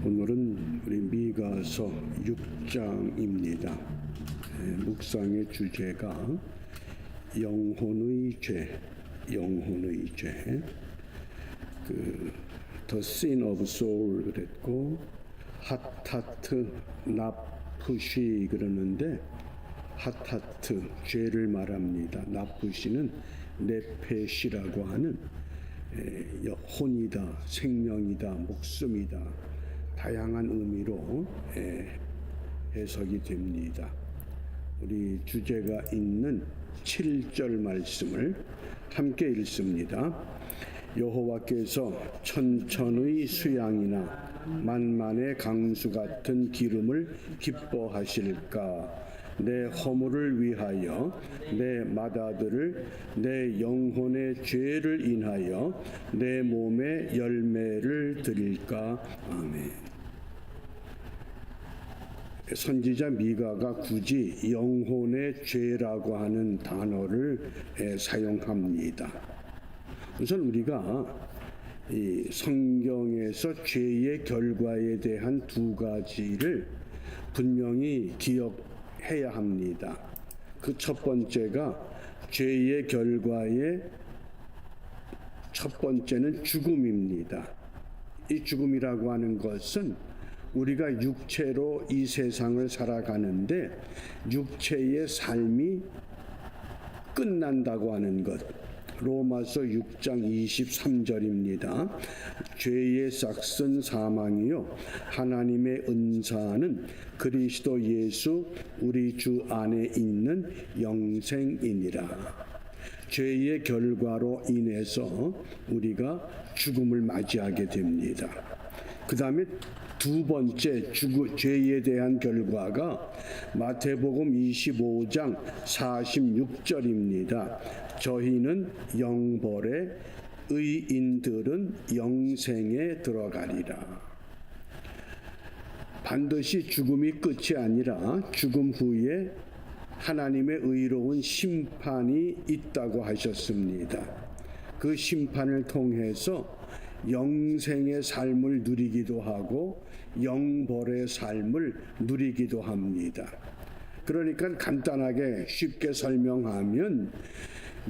오늘은 우리 미가서 6장입니다. 묵상의 주제가 영혼의 죄. The sin of soul 그랬고 핫하트 나프시 그러는데 핫하트 죄를 말합니다. 나프시는 네페시라고 하는 혼이다, 생명이다, 목숨이다, 다양한 의미로 해석이 됩니다. 우리 주제가 있는 7절 말씀을 함께 읽습니다. 여호와께서 천천의 수양이나 만만의 강수 같은 기름을 기뻐하실까? 내 허물을 위하여 내 맏아들을 내 영혼의 죄를 인하여 내 몸의 열매를 드릴까? 아멘. 선지자 미가가 굳이 영혼의 죄라고 하는 단어를 사용합니다. 우선 우리가 이 성경에서 죄의 결과에 대한 두 가지를 분명히 기억해야 합니다. 그 첫 번째가 죄의 결과의 첫 번째는 죽음입니다. 이 죽음이라고 하는 것은 우리가 육체로 이 세상을 살아가는데 육체의 삶이 끝난다고 하는 것. 로마서 6장 23절입니다. 죄의 삭은 사망이요 하나님의 은사는 그리스도 예수 우리 주 안에 있는 영생이니라. 죄의 결과로 인해서 우리가 죽음을 맞이하게 됩니다. 그 다음에 두 번째 죄에 대한 결과가 마태복음 25장 46절입니다. 저희는 영벌에 의인들은 영생에 들어가리라. 반드시 죽음이 끝이 아니라 죽음 후에 하나님의 의로운 심판이 있다고 하셨습니다. 그 심판을 통해서 영생의 삶을 누리기도 하고 영벌의 삶을 누리기도 합니다. 그러니까 간단하게 쉽게 설명하면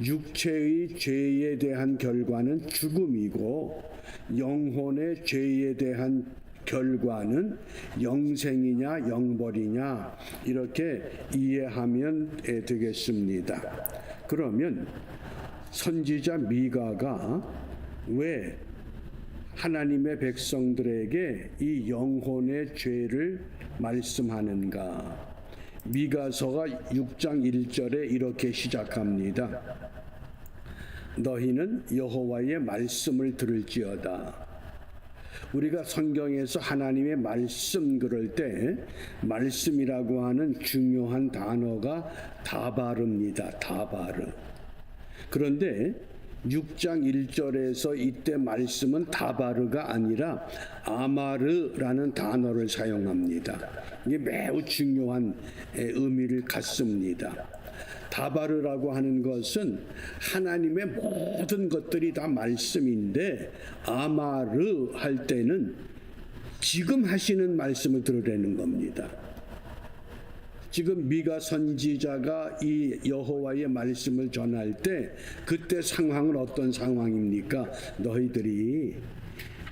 육체의 죄에 대한 결과는 죽음이고 영혼의 죄에 대한 결과는 영생이냐 영벌이냐 이렇게 이해하면 되겠습니다. 그러면 선지자 미가가 왜 하나님의 백성들에게 이 영혼의 죄를 말씀하는가? 미가서가 6장 1절에 이렇게 시작합니다. 너희는 여호와의 말씀을 들을지어다. 우리가 성경에서 하나님의 말씀 그럴 때 말씀이라고 하는 중요한 단어가 다바르입니다. 다바르. 그런데 6장 1절에서 이때 말씀은 다바르가 아니라 아마르라는 단어를 사용합니다. 이게 매우 중요한 의미를 갖습니다. 다바르라고 하는 것은 하나님의 모든 것들이 다 말씀인데 아마르 할 때는 지금 하시는 말씀을 들으라는 겁니다. 지금 미가 선지자가 이 여호와의 말씀을 전할 때 그때 상황은 어떤 상황입니까? 너희들이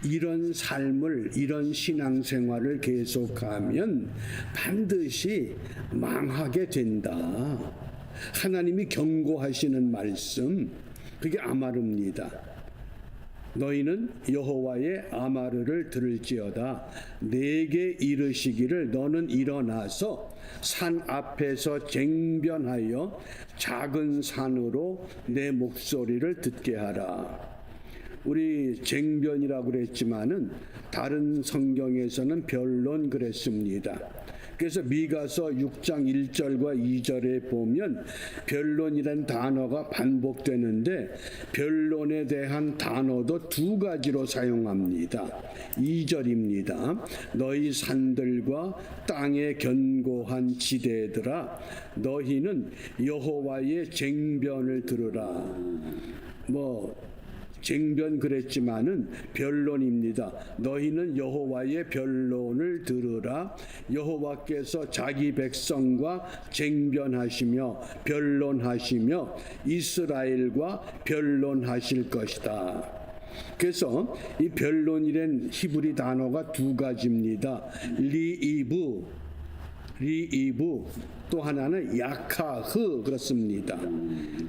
이런 삶을 이런 신앙생활을 계속하면 반드시 망하게 된다. 하나님이 경고하시는 말씀 그게 아마르입니다. 너희는 여호와의 아마르를 들을지어다. 내게 이르시기를 너는 일어나서 산 앞에서 쟁변하여 작은 산으로 내 목소리를 듣게 하라. 우리 쟁변이라고 그랬지만은 다른 성경에서는 변론 그랬습니다. 그래서 미가서 6장 1절과 2절에 보면 변론이라는 단어가 반복되는데 변론에 대한 단어도 두 가지로 사용합니다. 2절입니다. 너희 산들과 땅의 견고한 지대들아 너희는 여호와의 쟁변을 들으라. 쟁변 그랬지만은 변론입니다. 너희는 여호와의 변론을 들으라. 여호와께서 자기 백성과 쟁변하시며 변론하시며 이스라엘과 변론하실 것이다. 그래서 이 변론이란 히브리 단어가 두 가지입니다. 리이브 또 하나는 야카흐 그렇습니다.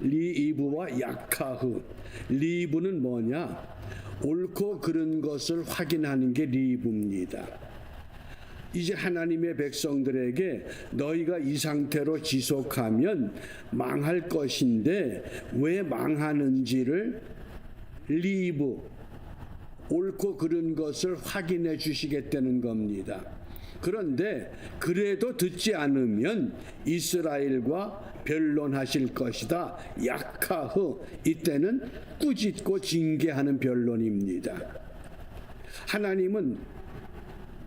리이브와 야카흐. 리이브는 뭐냐? 옳고 그른 것을 확인하는 게 리이브입니다. 이제 하나님의 백성들에게 너희가 이 상태로 지속하면 망할 것인데 왜 망하는지를 리이브, 옳고 그른 것을 확인해 주시겠다는 겁니다. 그런데 그래도 듣지 않으면 이스라엘과 변론하실 것이다. 야카흐, 이때는 꾸짖고 징계하는 변론입니다. 하나님은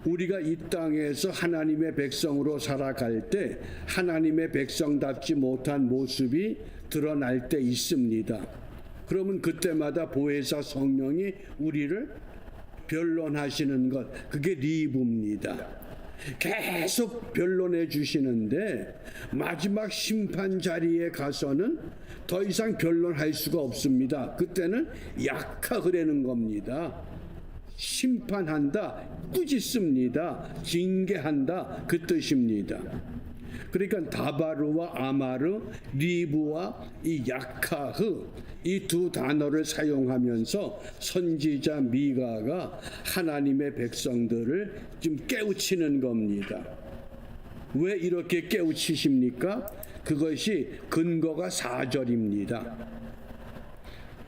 우리가 이 땅에서 하나님의 백성으로 살아갈 때 하나님의 백성답지 못한 모습이 드러날 때 있습니다. 그러면 그때마다 보혜사 성령이 우리를 변론하시는 것, 그게 리브입니다. 계속 변론해 주시는데 마지막 심판 자리에 가서는 더 이상 변론할 수가 없습니다. 그때는 약하그라는 겁니다. 심판한다, 꾸짖습니다, 징계한다, 그 뜻입니다. 그러니까 다바르와 아마르, 리브와 이 야카흐, 이 두 단어를 사용하면서 선지자 미가가 하나님의 백성들을 지금 깨우치는 겁니다. 왜 이렇게 깨우치십니까? 그것이 근거가 4절입니다.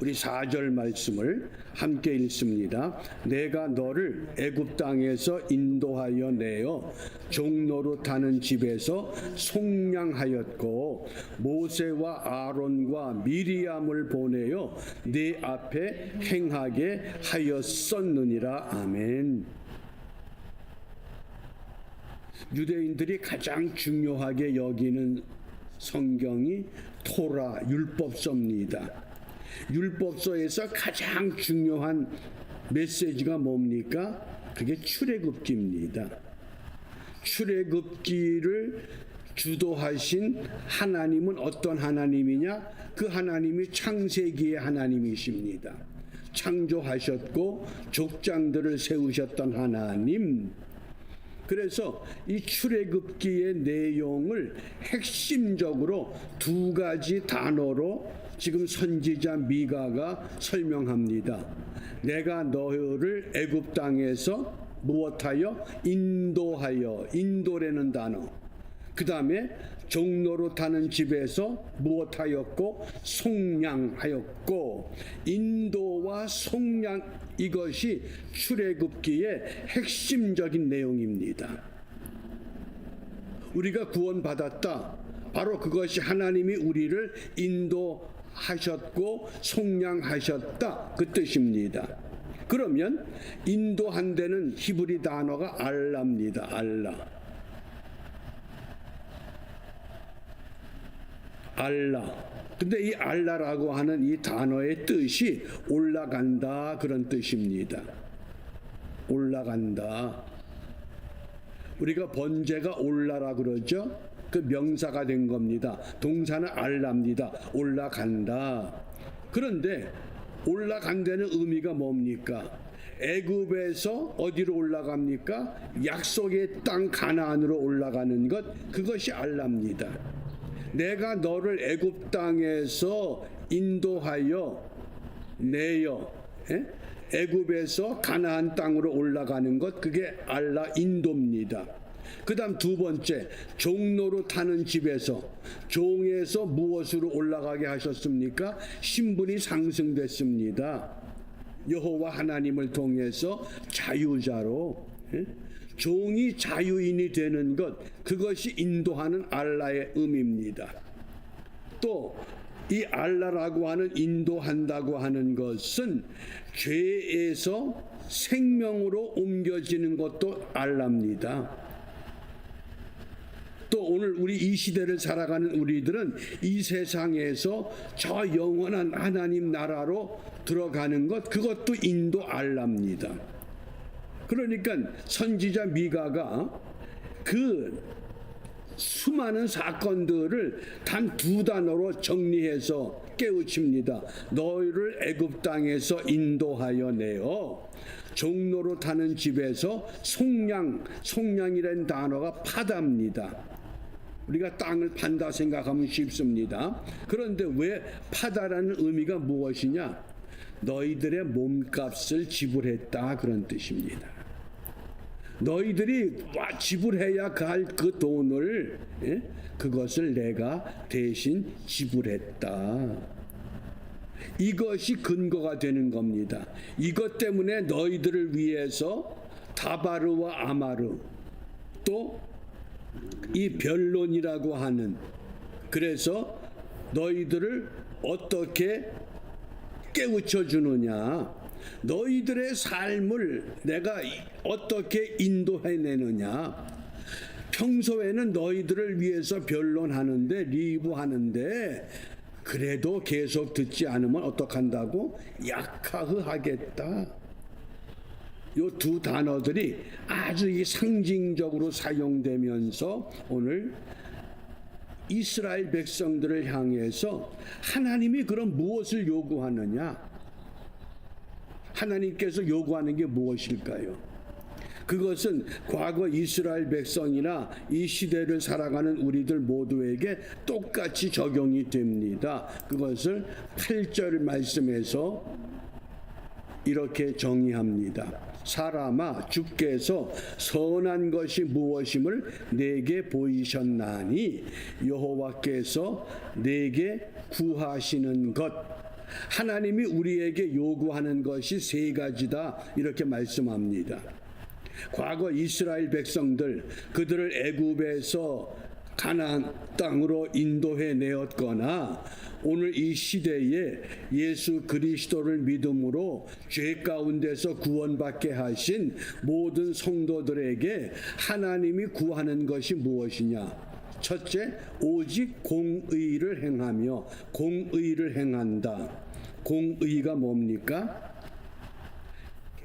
우리 4절 말씀을 함께 읽습니다. 내가 너를 애굽 땅에서 인도하여 내어 종로로 타는 집에서 속량하였고 모세와 아론과 미리암을 보내어 네 앞에 행하게 하였었느니라. 아멘. 유대인들이 가장 중요하게 여기는 성경이 토라, 율법서입니다. 율법서에서 가장 중요한 메시지가 뭡니까? 그게 출애굽기입니다. 출애굽기를 주도하신 하나님은 어떤 하나님이냐? 그 하나님이 창세기의 하나님이십니다. 창조하셨고 족장들을 세우셨던 하나님. 그래서 이 출애굽기의 내용을 핵심적으로 두 가지 단어로 지금 선지자 미가가 설명합니다. 내가 너를 애굽 땅에서 무엇하여? 인도하여, 인도라는 단어. 그 다음에 종로로 타는 집에서 무엇하였고? 속량하였고. 인도와 속량, 이것이 출애굽기의 핵심적인 내용입니다. 우리가 구원받았다. 바로 그것이 하나님이 우리를 인도하셨고 속량하셨다, 그 뜻입니다. 그러면 인도한 데는 히브리 단어가 알라입니다. 알라. 근데 이 알라라고 하는 이 단어의 뜻이 올라간다, 그런 뜻입니다. 올라간다. 우리가 번제가 올라라 그러죠. 그 명사가 된 겁니다. 동사는 알라입니다. 올라간다. 그런데 올라간다는 의미가 뭡니까? 애굽에서 어디로 올라갑니까? 약속의 땅 가나안으로 올라가는 것, 그것이 알라입니다. 내가 너를 애굽 땅에서 인도하여 내어 애굽에서 가나안 땅으로 올라가는 것, 그게 알라, 인도입니다. 그 다음 두 번째, 종로로 타는 집에서, 종에서 무엇으로 올라가게 하셨습니까? 신분이 상승됐습니다. 여호와 하나님을 통해서 자유자로, 종이 자유인이 되는 것, 그것이 인도하는 알라의 의미입니다. 또 이 알라라고 하는 인도한다고 하는 것은 죄에서 생명으로 옮겨지는 것도 알라입니다. 또 오늘 우리 이 시대를 살아가는 우리들은 이 세상에서 저 영원한 하나님 나라로 들어가는 것, 그것도 인도 알라입니다. 그러니까 선지자 미가가 그 수많은 사건들을 단 두 단어로 정리해서 깨우칩니다. 너희를 애굽 땅에서 인도하여 내어 종로로 타는 집에서 속량이라는 단어가 파다입니다. 우리가 땅을 판다 생각하면 쉽습니다. 그런데 왜 파다라는 의미가 무엇이냐? 너희들의 몸값을 지불했다, 그런 뜻입니다. 너희들이 지불해야 할 그 돈을, 그것을 내가 대신 지불했다. 이것이 근거가 되는 겁니다. 이것 때문에 너희들을 위해서 다바르와 아마르, 또 이 변론이라고 하는, 그래서 너희들을 어떻게 깨우쳐 주느냐, 너희들의 삶을 내가 어떻게 인도해내느냐. 평소에는 너희들을 위해서 변론하는데, 리뷰하는데, 그래도 계속 듣지 않으면 어떡한다고? 약하하겠다. 이 두 단어들이 아주 상징적으로 사용되면서 오늘 이스라엘 백성들을 향해서 하나님이 그럼 무엇을 요구하느냐? 하나님께서 요구하는 게 무엇일까요? 그것은 과거 이스라엘 백성이나 이 시대를 살아가는 우리들 모두에게 똑같이 적용이 됩니다. 그것을 8절 말씀에서 이렇게 정의합니다. 사람아, 주께서 선한 것이 무엇임을 내게 보이셨나니 여호와께서 내게 구하시는 것. 하나님이 우리에게 요구하는 것이 세 가지다, 이렇게 말씀합니다. 과거 이스라엘 백성들, 그들을 애굽에서 가나안 땅으로 인도해 내었거나 오늘 이 시대에 예수 그리스도를 믿음으로 죄 가운데서 구원받게 하신 모든 성도들에게 하나님이 구하는 것이 무엇이냐? 첫째, 오직 공의를 행하며, 공의를 행한다. 공의가 뭡니까?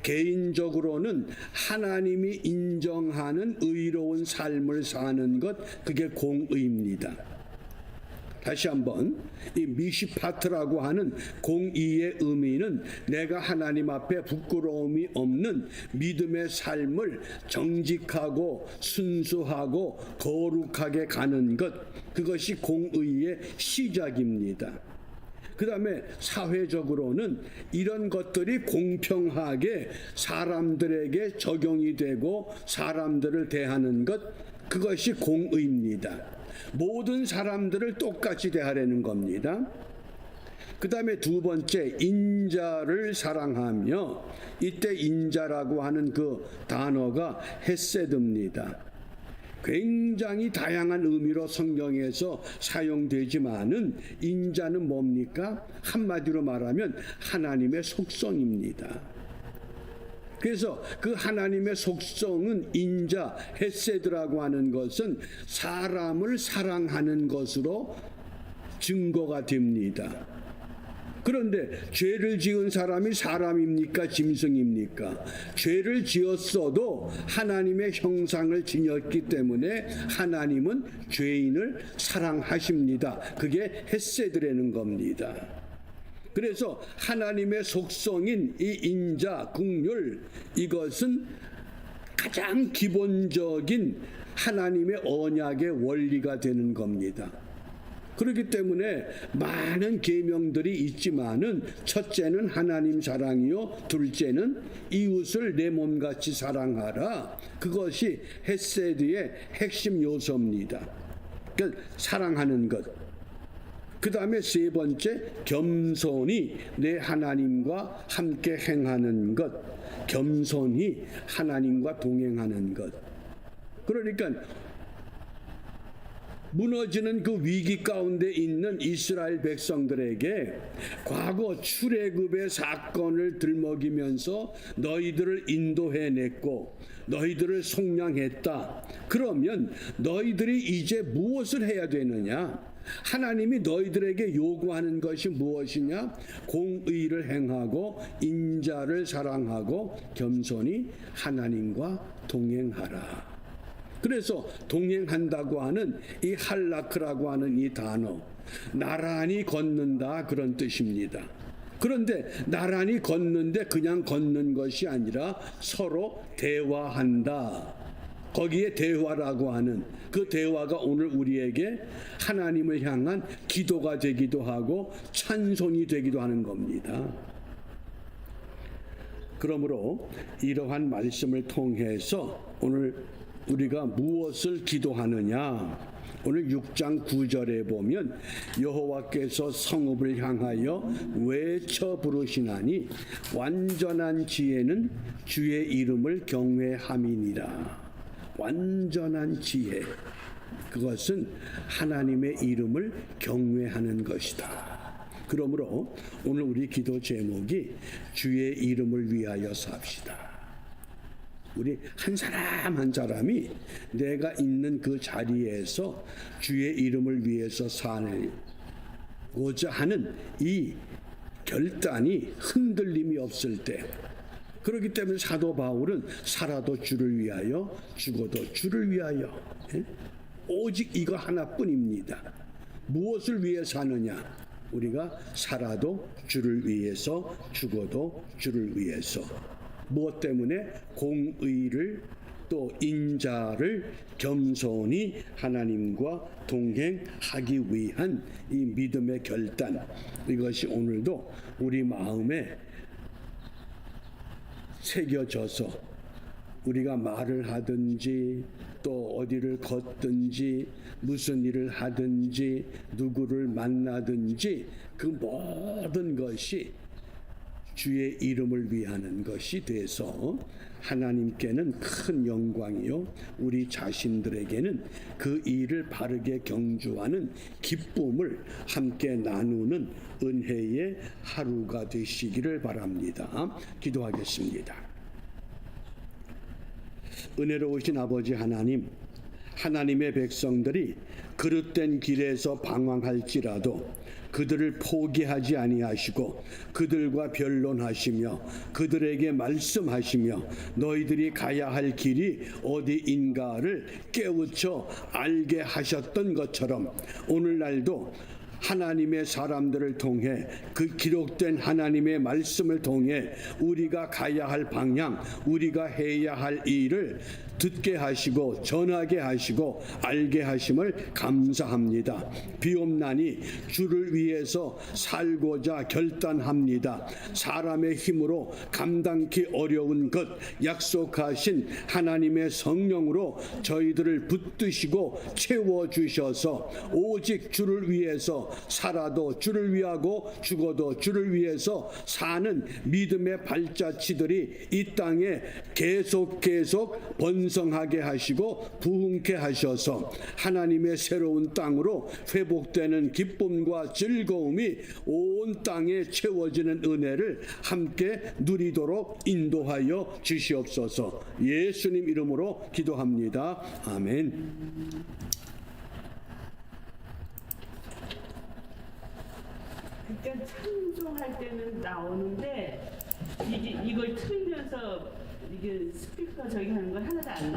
개인적으로는 하나님이 인정하는 의로운 삶을 사는 것, 그게 공의입니다. 다시 한번, 이 미시파트라고 하는 공의의 의미는 내가 하나님 앞에 부끄러움이 없는 믿음의 삶을 정직하고 순수하고 거룩하게 가는 것, 그것이 공의의 시작입니다. 그 다음에 사회적으로는 이런 것들이 공평하게 사람들에게 적용이 되고 사람들을 대하는 것, 그것이 공의입니다. 모든 사람들을 똑같이 대하려는 겁니다. 그 다음에 두 번째, 인자를 사랑하며, 이때 인자라고 하는 그 단어가 헤세드입니다. 굉장히 다양한 의미로 성경에서 사용되지만은 인자는 뭡니까? 한마디로 말하면 하나님의 속성입니다. 그래서 그 하나님의 속성은 인자, 헤세드라고 하는 것은 사람을 사랑하는 것으로 증거가 됩니다. 그런데 죄를 지은 사람이 사람입니까? 짐승입니까? 죄를 지었어도 하나님의 형상을 지녔기 때문에 하나님은 죄인을 사랑하십니다. 그게 헤세드라는 겁니다. 그래서 하나님의 속성인 이 인자, 긍휼, 이것은 가장 기본적인 하나님의 언약의 원리가 되는 겁니다. 그렇기 때문에 많은 계명들이 있지만은 첫째는 하나님 사랑이요, 둘째는 이웃을 내 몸같이 사랑하라. 그것이 헤세드의 핵심 요소입니다. 그러니까 사랑하는 것. 그 다음에 세 번째, 겸손히 내 하나님과 함께 행하는 것. 겸손히 하나님과 동행하는 것. 그러니까 무너지는 그 위기 가운데 있는 이스라엘 백성들에게 과거 출애굽의 사건을 들먹이면서 너희들을 인도해냈고 너희들을 속량했다. 그러면 너희들이 이제 무엇을 해야 되느냐? 하나님이 너희들에게 요구하는 것이 무엇이냐? 공의를 행하고 인자를 사랑하고 겸손히 하나님과 동행하라. 그래서 동행한다고 하는 이 할라크라고 하는 이 단어, 나란히 걷는다 그런 뜻입니다. 그런데 나란히 걷는데 그냥 걷는 것이 아니라 서로 대화한다. 거기에 대화라고 하는 그 대화가 오늘 우리에게 하나님을 향한 기도가 되기도 하고 찬송이 되기도 하는 겁니다. 그러므로 이러한 말씀을 통해서 오늘 우리가 무엇을 기도하느냐? 오늘 6장 9절에 보면 여호와께서 성읍을 향하여 외쳐 부르시나니 완전한 지혜는 주의 이름을 경외함이니라. 완전한 지혜, 그것은 하나님의 이름을 경외하는 것이다. 그러므로 오늘 우리 기도 제목이 주의 이름을 위하여 삽시다. 우리 한 사람 한 사람이 내가 있는 그 자리에서 주의 이름을 위해서 살고자 하는 이 결단이 흔들림이 없을 때, 그렇기 때문에 사도 바울은 살아도 주를 위하여 죽어도 주를 위하여, 오직 이거 하나뿐입니다. 무엇을 위해 사느냐? 우리가 살아도 주를 위해서 죽어도 주를 위해서. 무엇 때문에? 공의를 또 인자를 겸손히 하나님과 동행하기 위한 이 믿음의 결단, 이것이 오늘도 우리 마음에 새겨져서 우리가 말을 하든지 또 어디를 걷든지 무슨 일을 하든지 누구를 만나든지 그 모든 것이 주의 이름을 위하는 것이 돼서 하나님께는 큰 영광이요 우리 자신들에게는 그 일을 바르게 경주하는 기쁨을 함께 나누는 은혜의 하루가 되시기를 바랍니다. 기도하겠습니다. 은혜로우신 아버지 하나님, 하나님의 백성들이 그릇된 길에서 방황할지라도 그들을 포기하지 아니하시고 그들과 변론하시며 그들에게 말씀하시며 너희들이 가야 할 길이 어디인가를 깨우쳐 알게 하셨던 것처럼 오늘날도 하나님의 사람들을 통해 그 기록된 하나님의 말씀을 통해 우리가 가야 할 방향, 우리가 해야 할 일을 듣게 하시고 전하게 하시고 알게 하심을 감사합니다. 비옵나니 주를 위해서 살고자 결단합니다. 사람의 힘으로 감당기 어려운 것 약속하신 하나님의 성령으로 저희들을 붙드시고 채워주셔서 오직 주를 위해서 살아도 주를 위하고 죽어도 주를 위해서 사는 믿음의 발자취들이 이 땅에 계속 번성하게 하시고 부흥케 하셔서 하나님의 새로운 땅으로 회복되는 기쁨과 즐거움이 온 땅에 채워지는 은혜를 함께 누리도록 인도하여 주시옵소서. 예수님 이름으로 기도합니다. 아멘. 그러니까 찬송할 때는 나오는데 이걸 틀면서 이게 스피커 저기 하는 건 하나도 안